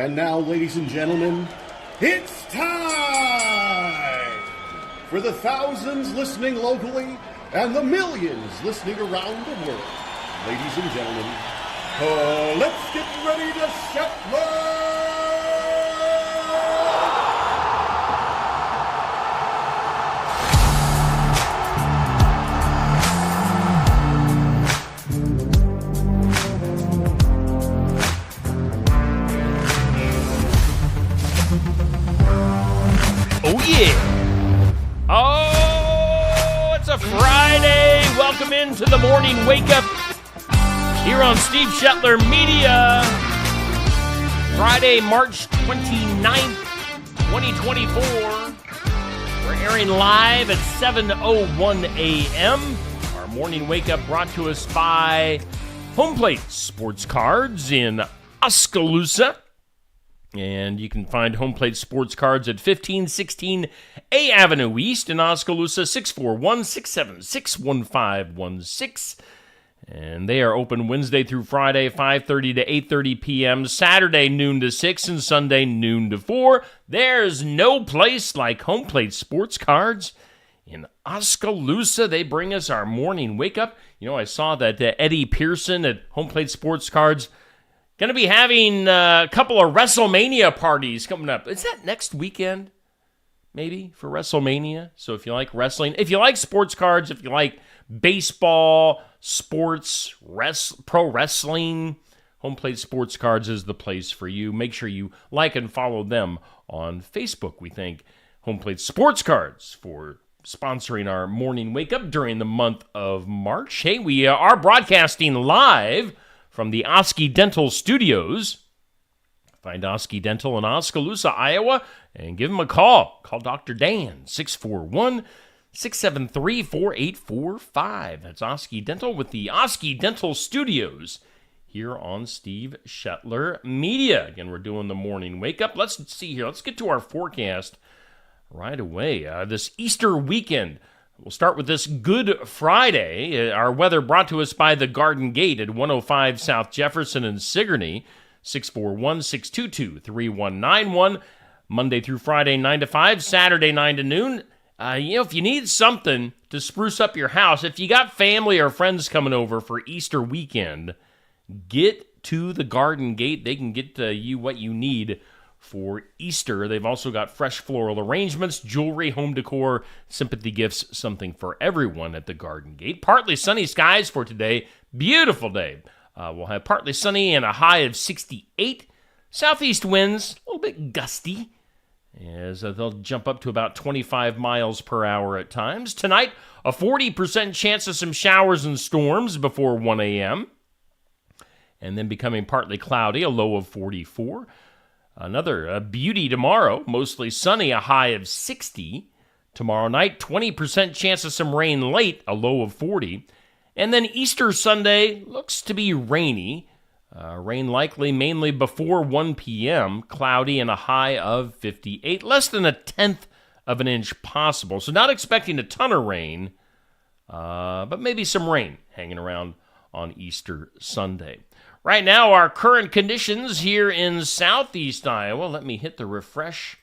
And now, ladies and gentlemen, it's time for the thousands listening locally and the millions listening around the world. Ladies and gentlemen, let's get ready to Shetland! Oh, yeah. Oh, it's a Friday. Welcome into the morning wake-up here on Steve Shetler Media. Friday, March 29th, 2024. We're airing live at 7:01 a.m. Our morning wake-up brought to us by Home Plate Sports Cards in Oskaloosa. And you can find Home Plate Sports Cards at 1516 A Avenue East in Oskaloosa, 641-676-1516. And they are open Wednesday through Friday, 5:30 to 8:30 p.m., Saturday noon to 6, and Sunday noon to 4. There's no place like Home Plate Sports Cards in Oskaloosa. They bring us our morning wake-up. You know, I saw that Eddie Pearson at Home Plate Sports Cards going to be having a couple of WrestleMania parties coming up. Is that next weekend, maybe, for WrestleMania? So if you like wrestling, if you like sports cards, if you like baseball, sports, pro wrestling, Home Plate Sports Cards is the place for you. Make sure you like and follow them on Facebook. We thank Home Plate Sports Cards for sponsoring our morning wake-up during the month of March. Hey, we are broadcasting live from the Oski Dental Studios. Find Oski Dental in Oskaloosa, Iowa, and give them a call. Call Dr. Dan, 641-673-4845. That's Oski Dental with the Oski Dental Studios here on Steve Shetler Media. Again, we're doing the morning wake-up. Let's see here. Let's get to our forecast right away. This Easter weekend, we'll start with this Good Friday. Our weather brought to us by the Garden Gate at 105 South Jefferson in Sigourney, 641-622-3191. Monday through Friday, 9 to 5, Saturday, 9 to noon. If you need something to spruce up your house, if you got family or friends coming over for Easter weekend, get to the Garden Gate. They can get you what you need for Easter. They've also got fresh floral arrangements, jewelry, home decor, sympathy gifts, something for everyone at the Garden Gate. Partly sunny skies for today. Beautiful day. We'll have partly sunny and a high of 68. Southeast winds, a little bit gusty, as they'll jump up to about 25 miles per hour at times. Tonight, a 40% chance of some showers and storms before 1 a.m. And then becoming partly cloudy, a low of 44. Another beauty tomorrow, mostly sunny, a high of 60. Tomorrow night, 20% chance of some rain late, a low of 40. And then Easter Sunday looks to be rainy. Rain likely mainly before 1 p.m., cloudy and a high of 58. Less than a tenth of an inch possible. So not expecting a ton of rain, but maybe some rain hanging around on Easter Sunday. Right now, our current conditions here in southeast Iowa. Let me hit the refresh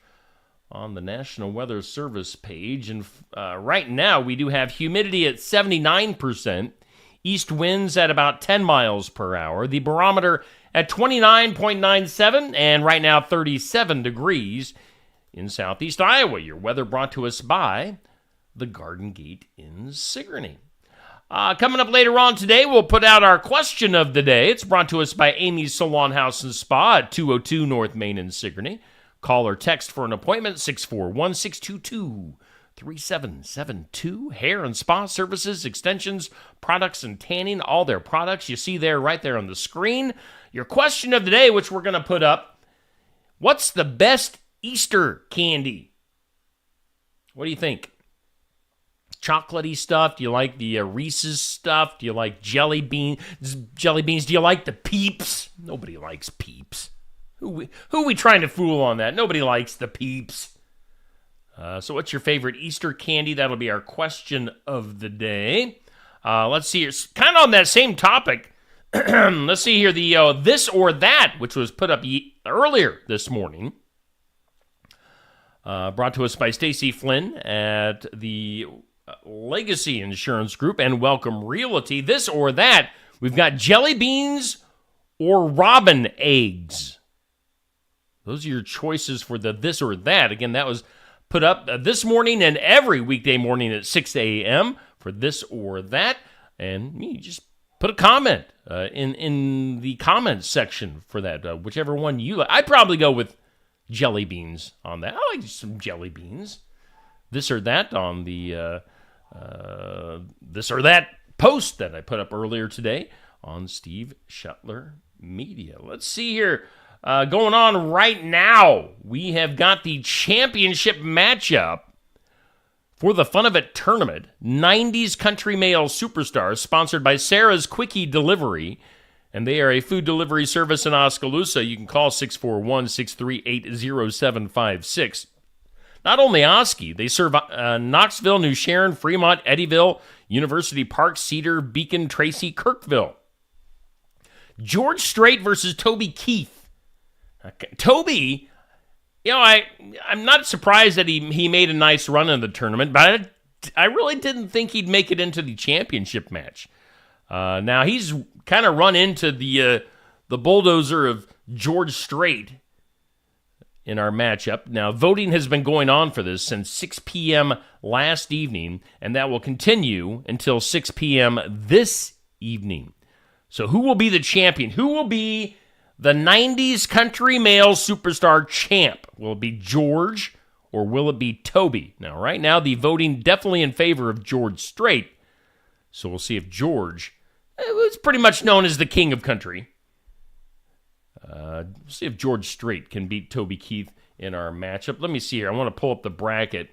on the National Weather Service page. And right now, we do have humidity at 79%, east winds at about 10 miles per hour, the barometer at 29.97, and right now 37 degrees in southeast Iowa. Your weather brought to us by the Garden Gate in Sigourney. Coming up later on today, we'll put out our question of the day. It's brought to us by Amy's Salon House and Spa at 202 North Main in Sigourney. Call or text for an appointment, 641-622-3772. Hair and spa services, extensions, products, and tanning. All their products you see there right there on the screen. Your question of the day, which we're going to put up, what's the best Easter candy? What do you think? Chocolatey stuff? Do you like the Reese's stuff? Do you like jelly beans? Do you like the Peeps? Nobody likes Peeps. Who are we trying to fool on that? Nobody likes the Peeps. So what's your favorite Easter candy? That'll be our question of the day. Let's see. It's kind of on that same topic. Let's see here. The This or That, which was put up earlier this morning, brought to us by Stacy Flynn at the Legacy Insurance Group and Welcome Realty. This or That, we've got jelly beans or robin eggs. Those are your choices for the This or That. Again, that was put up this morning and every weekday morning at 6 a.m. for This or That. And you just put a comment in the comments section for that, whichever one you like. I'd probably go with jelly beans on that. I like some jelly beans. This or That on the This or That post that I put up earlier today on Steve Shuttler Media. Let's see here. Going on right now, we have got the championship matchup for the Fun of It tournament. 90s Country Male Superstars, sponsored by Sarah's Quickie Delivery. And they are a food delivery service in Oskaloosa. You can call 641-638-0756. Not only Oski, they serve Knoxville, New Sharon, Fremont, Eddyville, University Park, Cedar, Beacon, Tracy, Kirkville. George Strait versus Toby Keith. Toby, I'm not surprised that he made a nice run in the tournament, but I really didn't think he'd make it into the championship match. Now, he's kind of run into the bulldozer of George Strait in our matchup. Now, voting has been going on for this since 6 p.m. last evening, and that will continue until 6 p.m. this evening. So who will be the champion? Who will be the 90s Country Male Superstar champ? Will it be George or will it be Toby? Now, right now, the voting definitely in favor of George Strait. So we'll see if George, who's pretty much known as the king of country, see if George Strait can beat Toby Keith in our matchup. Let me see here. I want to pull up the bracket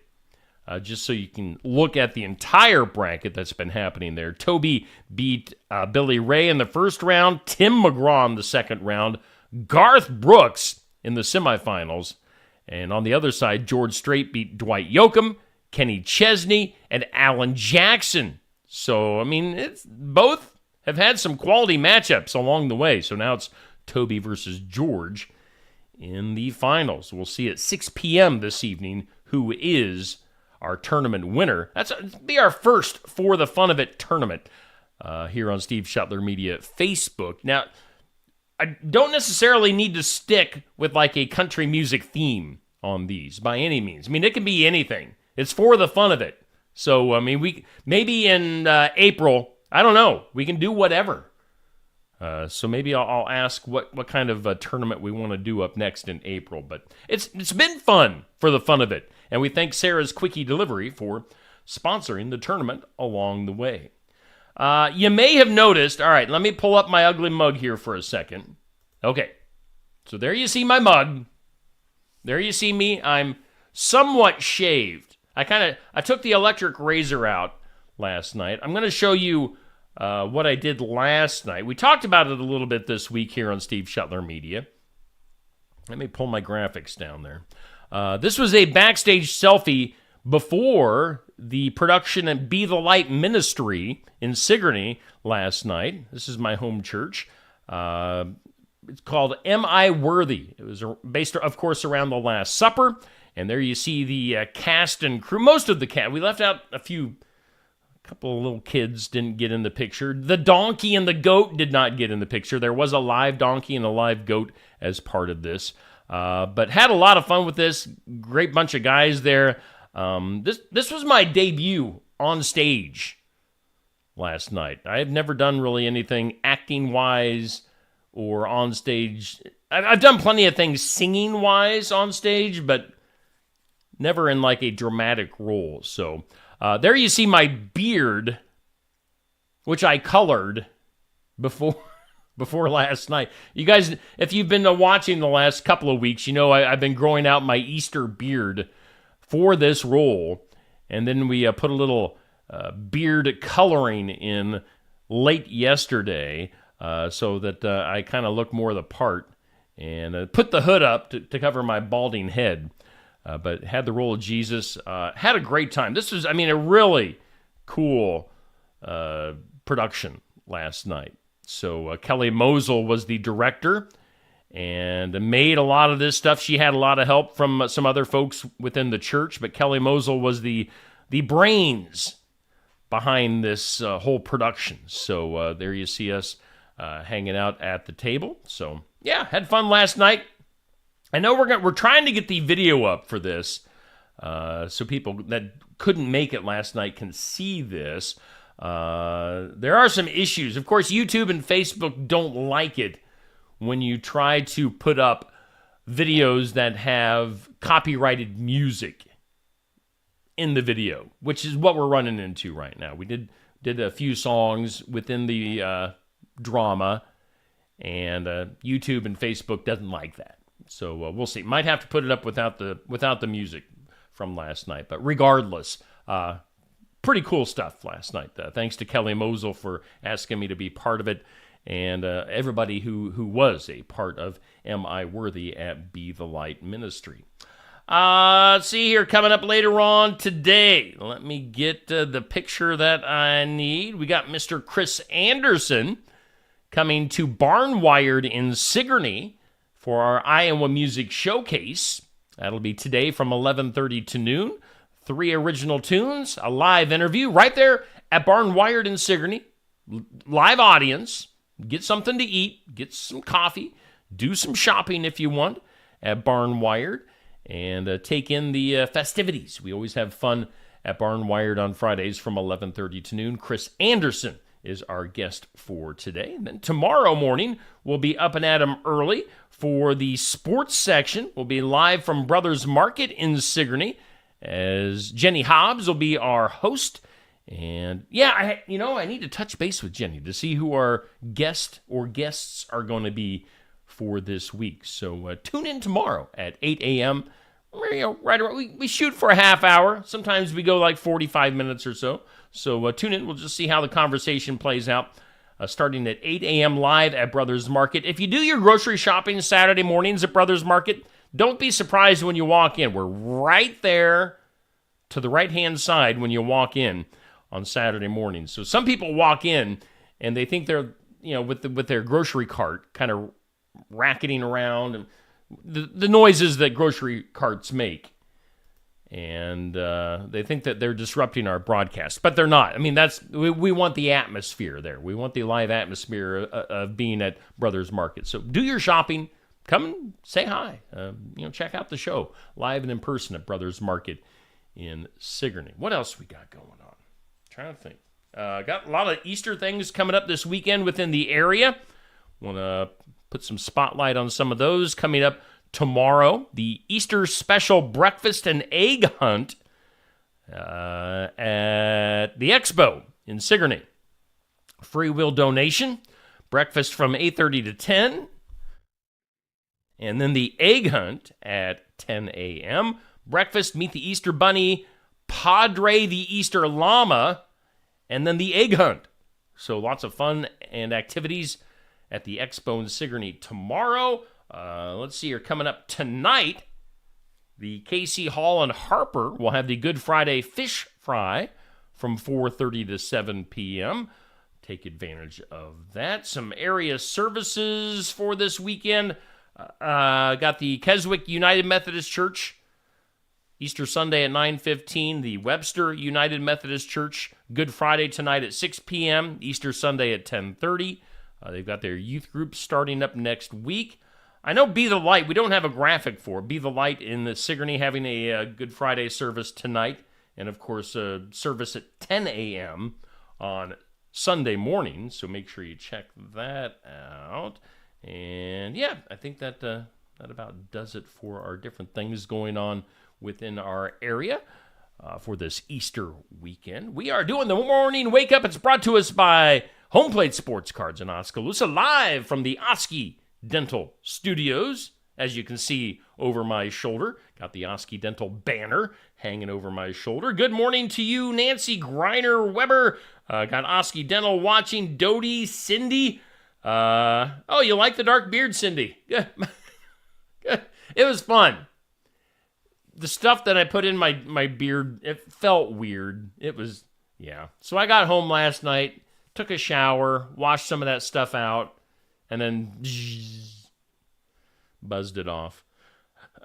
just so you can look at the entire bracket that's been happening there. Toby beat Billy Ray in the first round, Tim McGraw in the second round, Garth Brooks in the semifinals, and on the other side, George Strait beat Dwight Yoakam, Kenny Chesney, and Alan Jackson. So, I mean, both have had some quality matchups along the way. So now it's Toby versus George in the finals. We'll see at 6 p.m. this evening who is our tournament winner. That's be our first For the Fun of It tournament here on Steve Shuttler Media Facebook. Now, I don't necessarily need to stick with like a country music theme on these by any means. I mean, it can be anything. It's for the fun of it. So, I mean, we maybe in April, I don't know, we can do whatever. So maybe I'll ask what kind of tournament we want to do up next in April. But it's been fun for the fun of it. And we thank Sarah's Quickie Delivery for sponsoring the tournament along the way. You may have noticed, all right, let me pull up my ugly mug here for a second. Okay, so there you see my mug. There you see me. I'm somewhat shaved. I took the electric razor out last night. I'm going to show you what I did last night. We talked about it a little bit this week here on Steve Shuttler Media. Let me pull my graphics down there. This was a backstage selfie before the production at Be the Light Ministry in Sigourney last night. This is my home church. It's called Am I Worthy? It was based, of course, around the Last Supper. And there you see the cast and crew. Most of the cast. We left out a couple of little kids didn't get in the picture. The donkey and the goat did not get in the picture. There was a live donkey and a live goat as part of this. But had a lot of fun with this. Great bunch of guys there. This was my debut on stage last night. I have never done really anything acting-wise or on stage. I've done plenty of things singing-wise on stage, but never in like a dramatic role. So there you see my beard, which I colored before last night. You guys, if you've been watching the last couple of weeks, you know I've been growing out my Easter beard for this role. And then we put a little beard coloring in late yesterday so that I kind of look more the part. And put the hood up to cover my balding head. But had the role of Jesus. Had a great time. This was, a really cool production last night. So Kelly Mosel was the director and made a lot of this stuff. She had a lot of help from some other folks within the church, but Kelly Mosel was the brains behind this whole production. So there you see us hanging out at the table. So yeah, had fun last night. I know we're trying to get the video up for this, so people that couldn't make it last night can see this. There are some issues. Of course, YouTube and Facebook don't like it when you try to put up videos that have copyrighted music in the video, which is what we're running into right now. We did a few songs within the drama, and YouTube and Facebook doesn't like that. So we'll see. Might have to put it up without the music from last night. But regardless, pretty cool stuff last night. Thanks to Kelly Mosel for asking me to be part of it, and everybody who was a part of Am I Worthy at Be the Light Ministry. Let's see here, coming up later on today. Let me get the picture that I need. We got Mr. Chris Anderson coming to Barnwired in Sigourney for our Iowa Music Showcase. That'll be today from 11:30 to noon. 3 original tunes, a live interview right there at Barnwired in Sigourney. Live audience. Get something to eat, get some coffee, do some shopping if you want at Barnwired, and take in the festivities. We always have fun at Barnwired on Fridays from 11:30 to noon. Chris Anderson is our guest for today. And then tomorrow morning, we'll be up and at 'em early for the sports section. We'll be live from Brothers Market in Sigourney, as Jenny Hobbs will be our host. And yeah, I need to touch base with Jenny to see who our guests are going to be for this week. So tune in tomorrow at 8 a.m. Right around, we shoot for a half hour. Sometimes we go like 45 minutes or so. So tune in. We'll just see how the conversation plays out. Starting at 8 a.m. live at Brothers Market. If you do your grocery shopping Saturday mornings at Brothers Market, don't be surprised when you walk in. We're right there to the right-hand side when you walk in on Saturday mornings. So some people walk in and they think they're, with their grocery cart kind of racketing around and the noises that grocery carts make. And they think that they're disrupting our broadcast, but they're not. I mean, we want the atmosphere there. We want the live atmosphere of being at Brothers Market. So do your shopping. Come and say hi. Check out the show live and in person at Brothers Market in Sigourney. What else we got going on? Trying to think. Got a lot of Easter things coming up this weekend within the area. Want to put some spotlight on some of those coming up tomorrow. The Easter special breakfast and egg hunt at the Expo in Sigourney. Free will donation. Breakfast from 8:30 to 10. And then the egg hunt at 10 a.m. Breakfast, meet the Easter Bunny, Padre the Easter Llama, and then the egg hunt. So lots of fun and activities at the Expo in Sigourney tomorrow. Let's see here, coming up tonight, the Casey Hall and Harper will have the Good Friday Fish Fry from 4:30 to 7 p.m. Take advantage of that. Some area services for this weekend. Got the Keswick United Methodist Church, Easter Sunday at 9:15. The Webster United Methodist Church, Good Friday tonight at 6 p.m. Easter Sunday at 10:30. They've got their youth group starting up next week. I know Be the Light, we don't have a graphic for Be the Light in the Sigourney having a Good Friday service tonight. And, of course, a service at 10 a.m. on Sunday morning. So make sure you check that out. And, yeah, I think that about does it for our different things going on within our area for this Easter weekend. We are doing the morning wake up. It's brought to us by Home Plate Sports Cards in Oskaloosa, live from the Oski Dental Studios. As you can see over my shoulder, got the Oski Dental banner hanging over my shoulder. Good morning to you, Nancy Greiner Weber. Got Oski Dental watching. Dodie, Cindy. Oh, you like the dark beard, Cindy? It was fun. The stuff that I put in my beard, it felt weird. It was, yeah. So I got home last night, took a shower, washed some of that stuff out, and then buzzed it off.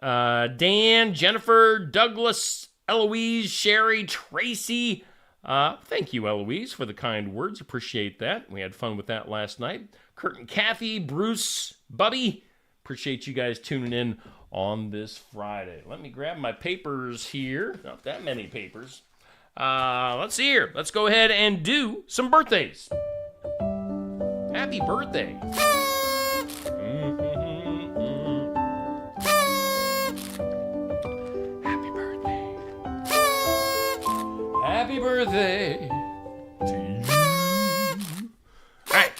Dan, Jennifer, Douglas, Eloise, Sherry, Tracy. Thank you, Eloise, for the kind words. Appreciate that. We had fun with that last night. Kurt and Kathy, Bruce, Bubby. Appreciate you guys tuning in on this Friday. Let me grab my papers here. Not that many papers. Let's see here. Let's go ahead and do some birthdays. Happy birthday. Happy birthday. Happy birthday to you. All right.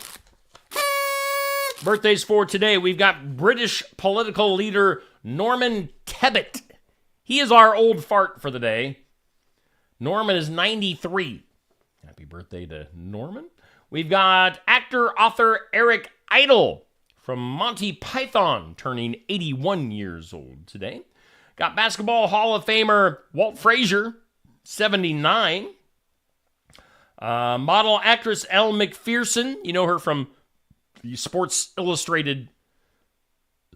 Birthdays for today. We've got British political leader Norman Tebbit. He is our old fart for the day. Norman is 93. Happy birthday to Norman. We've got actor, author Eric Idle from Monty Python turning 81 years old today. Got Basketball Hall of Famer Walt Frazier, 79. Model actress Elle Macpherson. You know her from the Sports Illustrated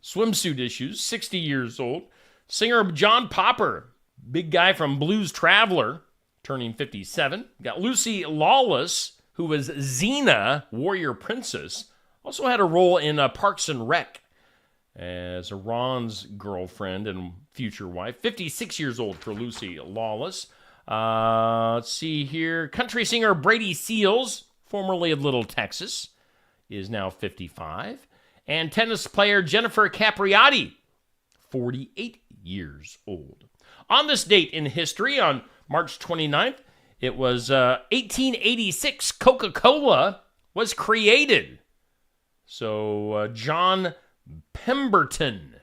swimsuit issues, 60 years old. Singer John Popper, big guy from Blues Traveler, turning 57. Got Lucy Lawless, who was Xena, Warrior Princess. Also had a role in Parks and Rec as Ron's girlfriend and future wife. 56 years old for Lucy Lawless. Let's see here. Country singer Brady Seals, formerly of Little Texas, is now 55. And tennis player Jennifer Capriati, 48 years old. On this date in history, on March 29th, it was 1886, Coca-Cola was created. So John Pemberton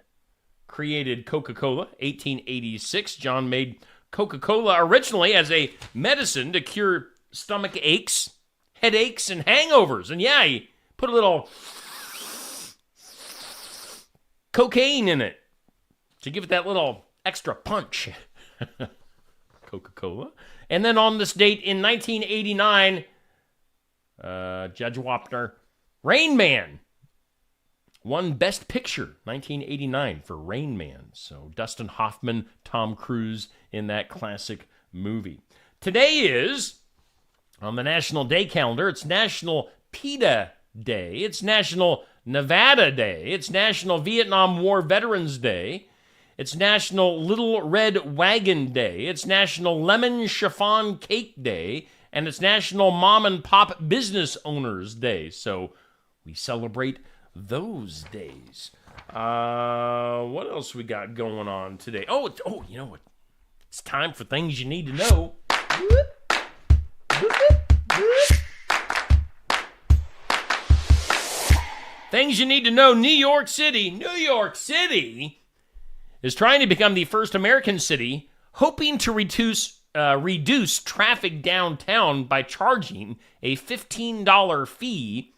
created Coca-Cola, 1886. John made Coca-Cola originally as a medicine to cure stomach aches, headaches, and hangovers. And yeah, he put a little cocaine in it to give it that little extra punch. Coca-Cola. And then on this date in 1989, Judge Wapner, Rain Man won Best Picture, 1989 for Rain Man. So Dustin Hoffman, Tom Cruise in that classic movie. Today is, on the National Day calendar, it's National PETA Day. It's National Nevada Day. It's National Vietnam War Veterans Day. It's National Little Red Wagon Day. It's National Lemon Chiffon Cake Day. And it's National Mom and Pop Business Owners Day. So we celebrate those days. What else we got going on today? Oh, you know what? It's time for things you need to know. Things you need to know. New York City is trying to become the first American city hoping to reduce traffic downtown by charging a $15 fee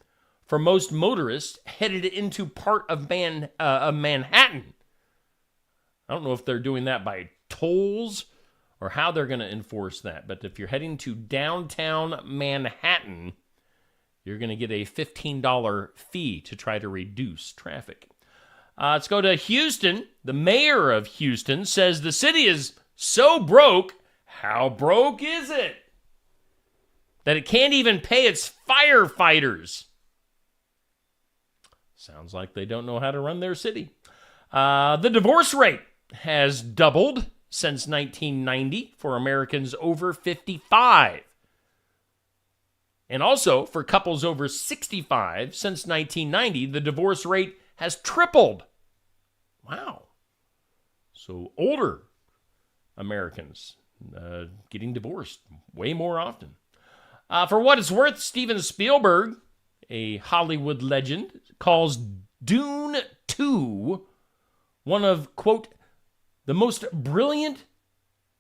for most motorists headed into part of Manhattan. I don't know if they're doing that by tolls or how they're going to enforce that, but if you're heading to downtown Manhattan, you're going to get a $15 fee to try to reduce traffic. Let's go to Houston. The mayor of Houston says the city is so broke. How broke is it? That it can't even pay its firefighters. Sounds like they don't know how to run their city. The divorce rate has doubled since 1990 for Americans over 55. And also for couples over 65, since 1990, the divorce rate has tripled. Wow. So older Americans getting divorced way more often. For what it's worth, Steven Spielberg, a Hollywood legend, calls Dune 2 one of, quote, the most brilliant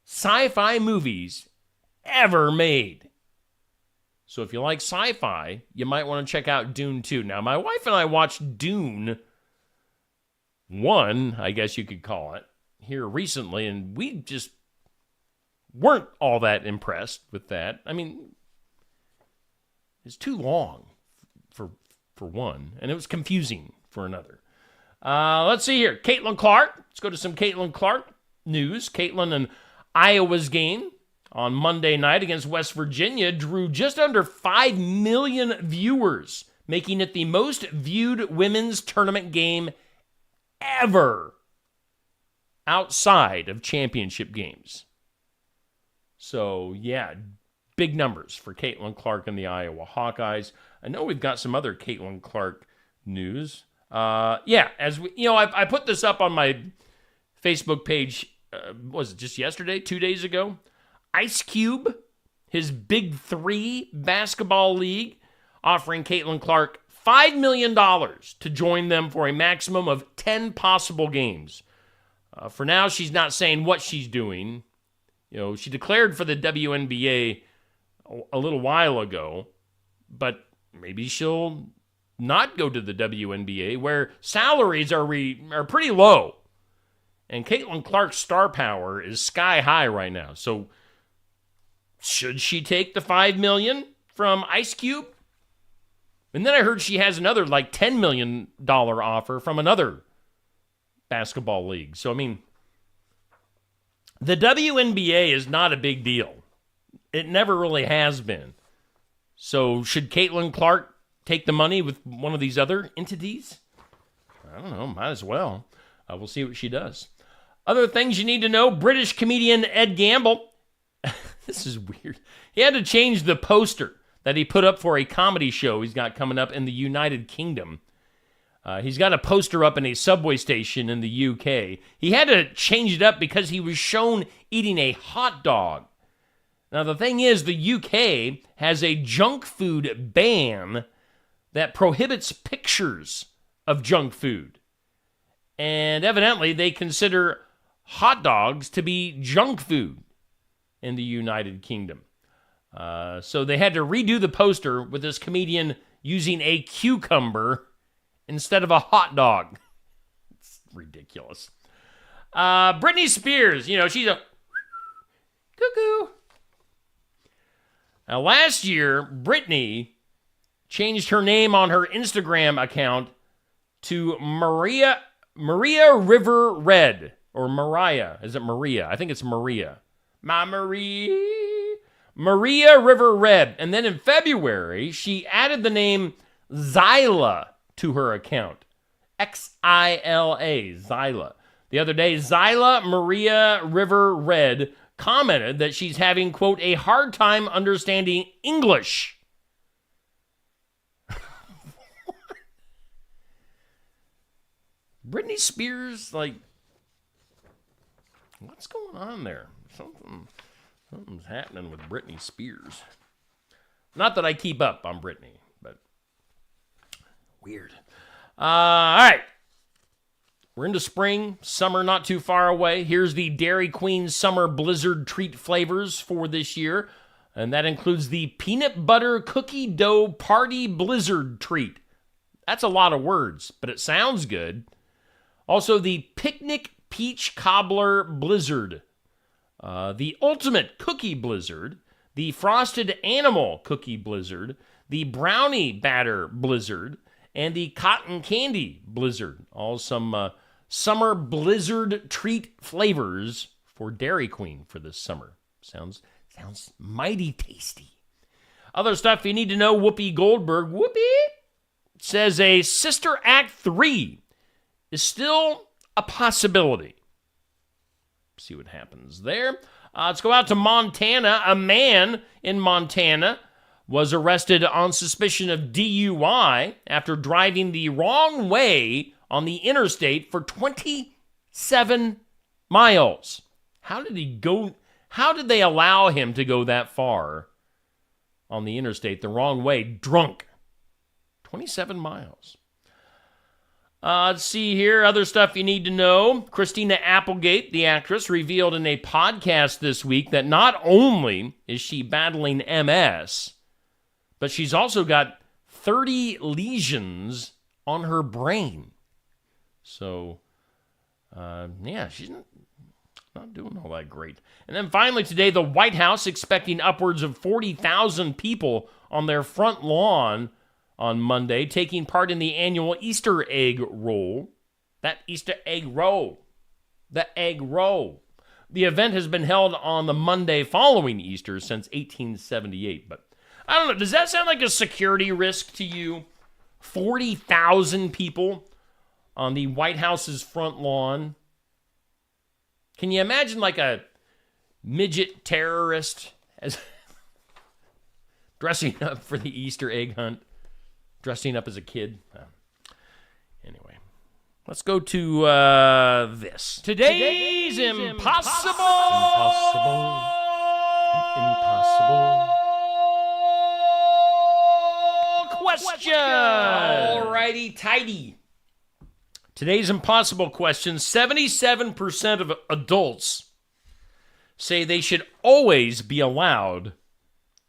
sci-fi movies ever made. So if you like sci-fi, you might want to check out Dune 2. Now, my wife and I watched Dune 1, I guess you could call it, here recently, and we just weren't all that impressed with that. I mean, is too long for one, and it was confusing for another. Let's see here. Caitlin Clark. Let's go to some Caitlin Clark news. Caitlin and Iowa's game on Monday night against West Virginia drew just under 5 million viewers, making it the most viewed women's tournament game ever outside of championship games. So, yeah, big numbers for Caitlin Clark and the Iowa Hawkeyes. I know we've got some other Caitlin Clark news. As we, I put this up on my Facebook page. Was it just yesterday? 2 days ago? Ice Cube, his Big Three basketball league, offering Caitlin Clark $5 million to join them for a maximum of 10 possible games. For now, she's not saying what she's doing. She declared for the WNBA a little while ago, but maybe she'll not go to the WNBA, where salaries are pretty low. And Caitlin Clark's star power is sky high right now. So should she take the $5 million from Ice Cube? And then I heard she has another $10 million offer from another basketball league. So, the WNBA is not a big deal. It never really has been. So should Caitlin Clark take the money with one of these other entities? I don't know. Might as well. We'll see what she does. Other things you need to know. British comedian Ed Gamble. This is weird. He had to change the poster that he put up for a comedy show he's got coming up in the United Kingdom. He's got a poster up in a subway station in the UK. He had to change it up because he was shown eating a hot dog. Now, the thing is, the UK has a junk food ban that prohibits pictures of junk food. And evidently, they consider hot dogs to be junk food in the United Kingdom. So they had to redo the poster with this comedian using a cucumber instead of a hot dog. It's ridiculous. Britney Spears, she's a cuckoo. Now, last year, Britney changed her name on her Instagram account to Maria River Red. Or Mariah. Is it Maria? I think it's Maria. Maria River Red. And then in February, she added the name Zyla to her account. Xila, Zyla. The other day, Zyla Maria River Red commented that she's having, quote, a hard time understanding English. Britney Spears, what's going on there? Something's happening with Britney Spears. Not that I keep up on Britney, but weird. All right. We're into spring, summer not too far away. Here's the Dairy Queen Summer Blizzard treat flavors for this year, and that includes the Peanut Butter Cookie Dough Party Blizzard treat. That's a lot of words, but it sounds good. Also, the Picnic Peach Cobbler Blizzard, the Ultimate Cookie Blizzard, the Frosted Animal Cookie Blizzard, the Brownie Batter Blizzard, and the Cotton Candy Blizzard. All some summer blizzard treat flavors for Dairy Queen for this summer. Sounds mighty tasty. Other stuff you need to know, Whoopi Goldberg, says a Sister Act 3 is still a possibility. See what happens there. Let's go out to Montana. A man in Montana was arrested on suspicion of DUI after driving the wrong way on the interstate for 27 miles. How did he go? How did they allow him to go that far on the interstate the wrong way, drunk? 27 miles. Let's see here. Other stuff you need to know. Christina Applegate, the actress, revealed in a podcast this week that not only is she battling MS, but she's also got 30 lesions on her brain. So, she's not doing all that great. And then finally today, the White House expecting upwards of 40,000 people on their front lawn on Monday, taking part in the annual Easter egg roll. That Easter egg roll. The egg roll. The event has been held on the Monday following Easter since 1878. But I don't know, does that sound like a security risk to you? 40,000 people on the White House's front lawn. Can you imagine like a midget terrorist as dressing up for the Easter egg hunt? Dressing up as a kid? Anyway, let's go to this. Today's impossible question. Alrighty, tidy. Today's impossible question. 77% of adults say they should always be allowed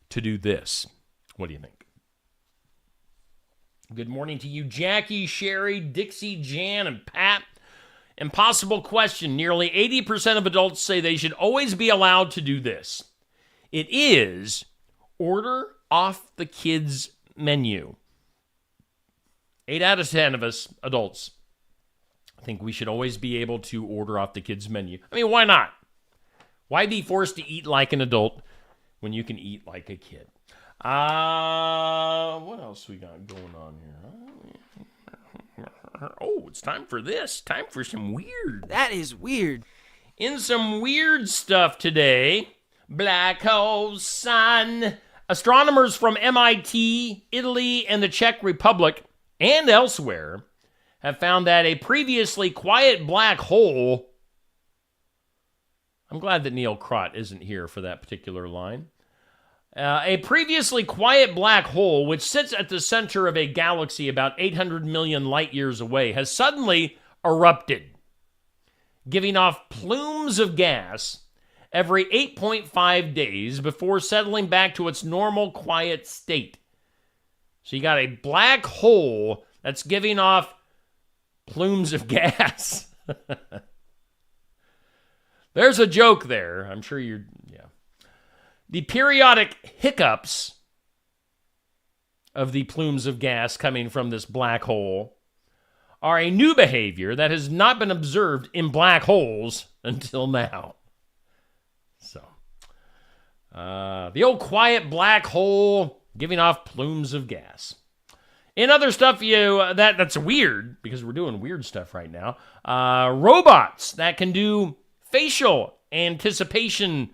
to do this. What do you think? Good morning to you, Jackie, Sherry, Dixie, Jan, and Pat. Impossible question. Nearly 80% of adults say they should always be allowed to do this. It is order off the kids' menu. 8 out of 10 of us adults think we should always be able to order off the kids' menu. I mean, why not? Why be forced to eat like an adult when you can eat like a kid? What else we got going on here? Oh, it's time for this. Time for some weird. That is weird. In some weird stuff today, black hole sun. Astronomers from MIT, Italy, and the Czech Republic, and elsewhere, have found that a previously quiet black hole. I'm glad that Neil Crott isn't here for that particular line. A previously quiet black hole, which sits at the center of a galaxy about 800 million light years away, has suddenly erupted, giving off plumes of gas every 8.5 days before settling back to its normal quiet state. So you got a black hole that's giving off plumes of gas. There's a joke there. I'm sure you're, yeah. The periodic hiccups of the plumes of gas coming from this black hole are a new behavior that has not been observed in black holes until now. So, the old quiet black hole giving off plumes of gas. In other stuff, that's weird, because we're doing weird stuff right now. Robots that can do facial anticipation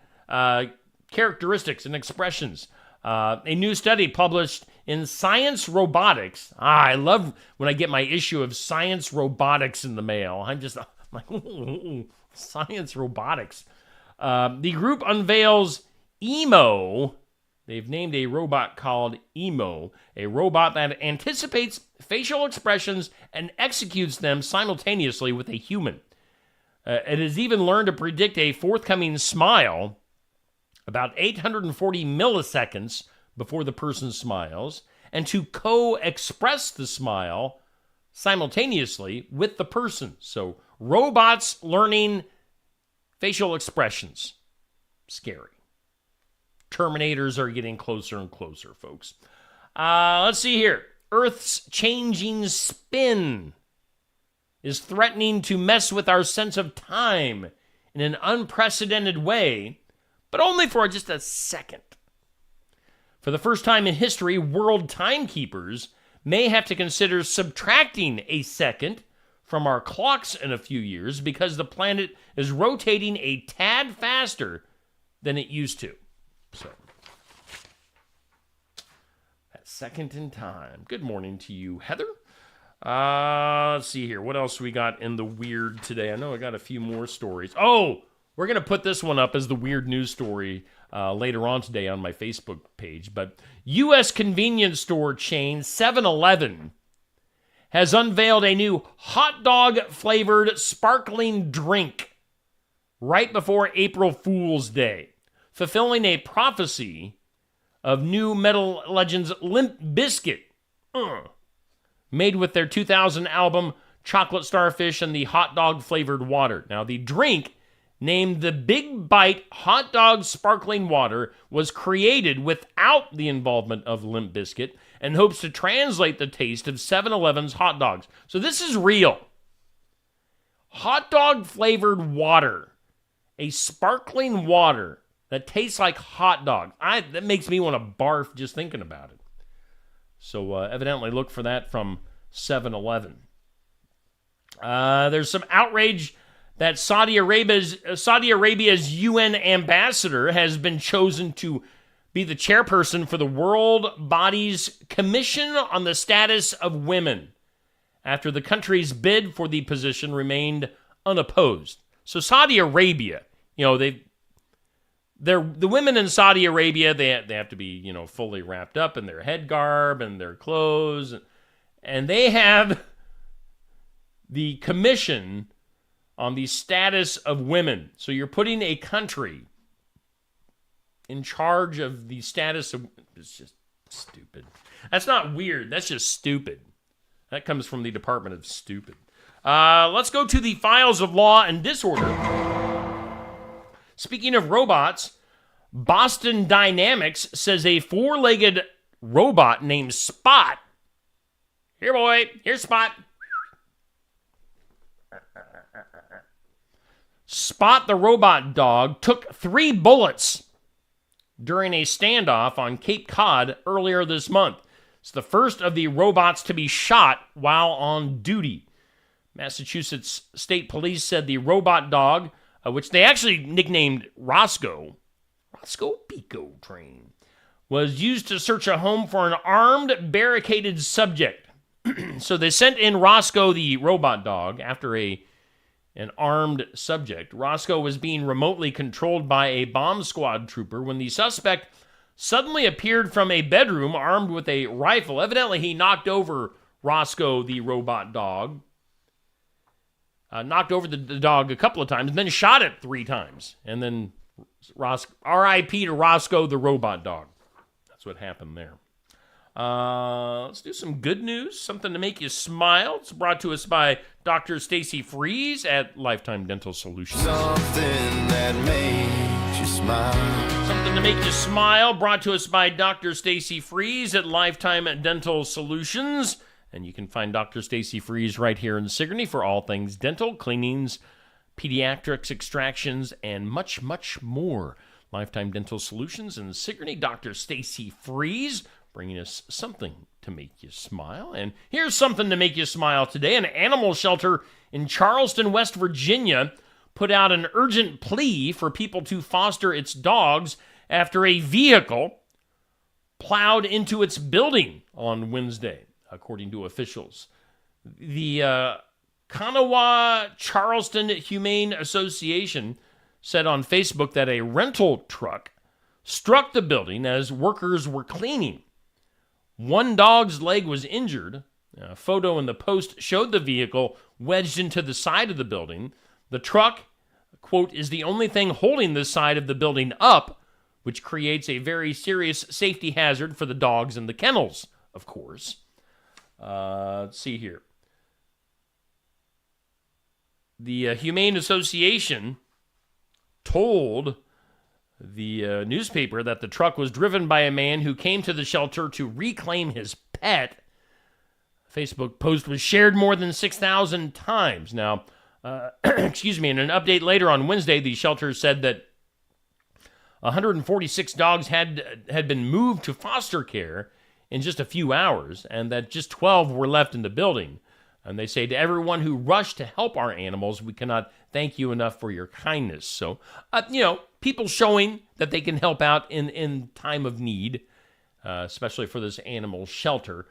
characteristics and expressions. A new study published in Science Robotics. I love when I get my issue of Science Robotics in the mail. I'm like, ooh, Science Robotics. The group unveils Emo. They've named a robot called Emo, a robot that anticipates facial expressions and executes them simultaneously with a human. It has even learned to predict a forthcoming smile about 840 milliseconds before the person smiles, and to co-express the smile simultaneously with the person. So, robots learning facial expressions. Scary. Terminators are getting closer and closer, folks. Let's see here. Earth's changing spin is threatening to mess with our sense of time in an unprecedented way, but only for just a second. For the first time in history, world timekeepers may have to consider subtracting a second from our clocks in a few years because the planet is rotating a tad faster than it used to. So, that second in time. Good morning to you, Heather. Let's see here. What else we got in the weird today? I know I got a few more stories. Oh, we're going to put this one up as the weird news story later on today on my Facebook page. But U.S. convenience store chain 7-Eleven has unveiled a new hot dog-flavored sparkling drink right before April Fool's Day, fulfilling a prophecy of new metal legends Limp Bizkit, made with their 2000 album Chocolate Starfish and the hot dog-flavored water. Now, the drink named the Big Bite Hot Dog Sparkling Water was created without the involvement of Limp Bizkit and hopes to translate the taste of 7-Eleven's hot dogs. So this is real. Hot dog flavored water. A sparkling water that tastes like hot dogs. That makes me want to barf just thinking about it. So evidently look for that from 7-Eleven. There's some outrage that Saudi Arabia's UN ambassador has been chosen to be the chairperson for the world body's Commission on the Status of Women, after the country's bid for the position remained unopposed. So Saudi Arabia, the women in Saudi Arabia, they have to be, fully wrapped up in their head garb and their clothes, and they have the Commission on the Status of Women. So you're putting a country in charge of the status of... It's just stupid. That's not weird. That's just stupid. That comes from the Department of Stupid. Let's go to the files of law and disorder. Speaking of robots, Boston Dynamics says a four-legged robot named Spot. Here, boy. Here's Spot. Spot the robot dog took 3 bullets during a standoff on Cape Cod earlier this month. It's the first of the robots to be shot while on duty. Massachusetts State Police said the robot dog, which they actually nicknamed Roscoe Pico Train, was used to search a home for an armed, barricaded subject. So they sent in Roscoe, the robot dog, after an armed subject. Roscoe was being remotely controlled by a bomb squad trooper when the suspect suddenly appeared from a bedroom armed with a rifle. Evidently, he knocked over Roscoe, the robot dog. Knocked over the dog a couple of times, and then shot it 3 times. And then R.I.P. to Roscoe, the robot dog. That's what happened there. Let's do some good news, something to make you smile. It's brought to us by Dr. Stacy Freeze at Lifetime Dental Solutions. Something that makes you smile. Something to make you smile, brought to us by Dr. Stacy Freeze at Lifetime Dental Solutions. And you can find Dr. Stacy Freeze right here in Sigourney for all things dental, cleanings, pediatrics, extractions, and much, much more. Lifetime Dental Solutions in Sigourney, Dr. Stacy Freeze, bringing us something to make you smile. And here's something to make you smile today. An animal shelter in Charleston, West Virginia, put out an urgent plea for people to foster its dogs after a vehicle plowed into its building on Wednesday, according to officials. The Kanawha Charleston Humane Association said on Facebook that a rental truck struck the building as workers were cleaning. One dog's leg was injured. A photo in the Post showed the vehicle wedged into the side of the building. The truck, quote, is the only thing holding this side of the building up, which creates a very serious safety hazard for the dogs in the kennels, of course. Let's see here. The Humane Association told the newspaper that the truck was driven by a man who came to the shelter to reclaim his pet. A Facebook post was shared more than 6,000 times. Now, excuse me, in an update later on Wednesday, the shelter said that 146 dogs had been moved to foster care in just a few hours, and that just 12 were left in the building. And they say to everyone who rushed to help our animals, we cannot thank you enough for your kindness. So, people showing that they can help out in time of need, especially for this animal shelter.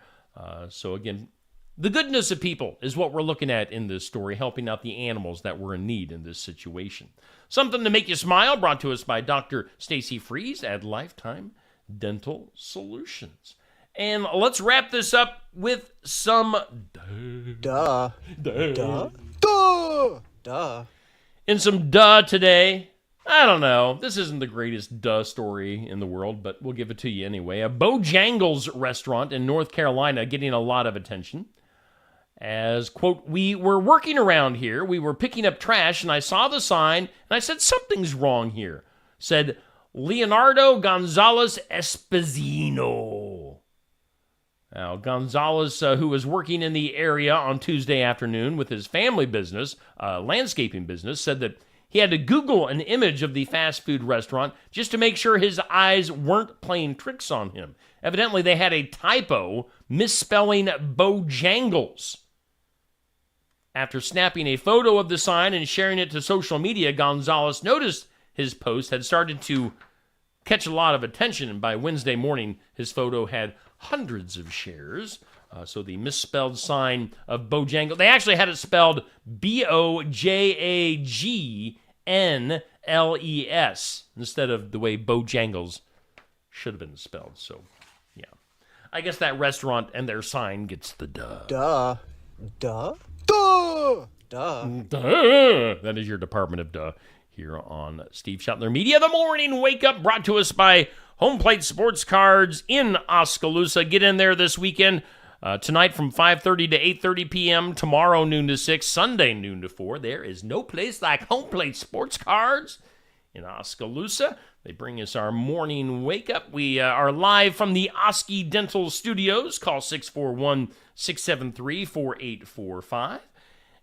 So again, the goodness of people is what we're looking at in this story, helping out the animals that were in need in this situation. Something to make you smile, brought to us by Dr. Stacy Freeze at Lifetime Dental Solutions. And let's wrap this up with some Duh. In some duh today. I don't know. This isn't the greatest duh story in the world, but we'll give it to you anyway. A Bojangles restaurant in North Carolina getting a lot of attention as, quote, "We were working around here. We were picking up trash, and I saw the sign, and I said, something's wrong here," said Leonardo Gonzalez Espesino. Now, Gonzalez, who was working in the area on Tuesday afternoon with his family business, landscaping business, said that he had to Google an image of the fast food restaurant just to make sure his eyes weren't playing tricks on him. Evidently, they had a typo misspelling Bojangles. After snapping a photo of the sign and sharing it to social media, Gonzalez noticed his post had started to catch a lot of attention, and by Wednesday morning, his photo had hundreds of shares. So the misspelled sign of Bojangles, they actually had it spelled Bojangles instead of the way Bojangles should have been spelled. So, yeah. I guess that restaurant and their sign gets the duh. Duh. Duh. Duh. Duh. Duh. That is your Department of Duh here on Steve Schottler Media. The Morning Wake Up brought to us by Home Plate Sports Cards in Oskaloosa. Get in there this weekend. Tonight from 5:30 to 8:30 p.m., tomorrow noon to 6, Sunday noon to 4. There is no place like Home Plate Sports Cards in Oskaloosa. They bring us our morning wake up. We are live from the Oski Dental Studios. Call 641-673-4845.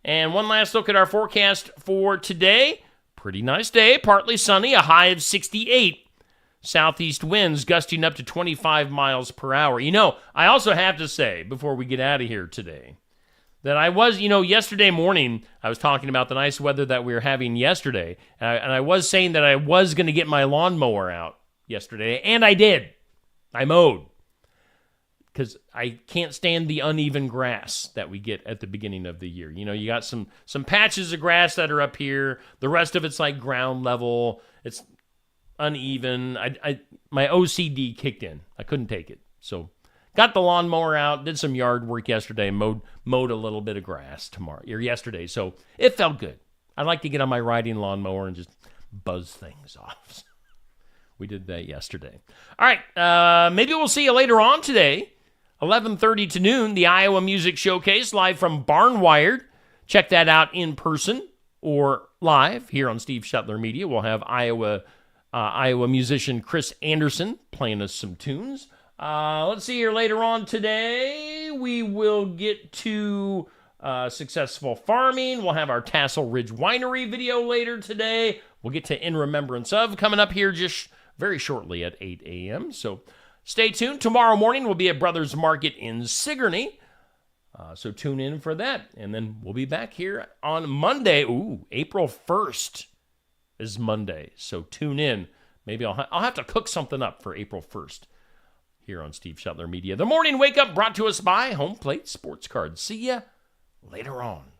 And one last look at our forecast for today. Pretty nice day, partly sunny, a high of 68. Southeast winds gusting up to 25 miles per hour. You know, I also have to say, before we get out of here today, that I was, yesterday morning, I was talking about the nice weather that we were having yesterday, and I was saying that I was going to get my lawnmower out yesterday, and I did. I mowed. Because I can't stand the uneven grass that we get at the beginning of the year. You got some patches of grass that are up here. The rest of it's like ground level. It's uneven. My OCD kicked in. I couldn't take it. So got the lawnmower out, did some yard work yesterday, mowed a little bit of grass yesterday. So it felt good. I like to get on my riding lawnmower and just buzz things off. We did that yesterday. All right. Maybe we'll see you later on today. 11:30 to noon, the Iowa Music Showcase live from Barnwired. Check that out in person or live here on Steve Schottler Media. We'll have Iowa musician Chris Anderson playing us some tunes. Let's see here later on today. We will get to Successful Farming. We'll have our Tassel Ridge Winery video later today. We'll get to In Remembrance Of coming up here just very shortly at 8 a.m. So stay tuned. Tomorrow morning will be at Brothers Market in Sigourney. So tune in for that. And then we'll be back here on Monday. Ooh, April 1st is Monday. So tune in. Maybe I'll have to cook something up for April 1st here on Steve Schottler Media. The Morning Wake Up brought to us by Home Plate Sports Cards. See ya later on.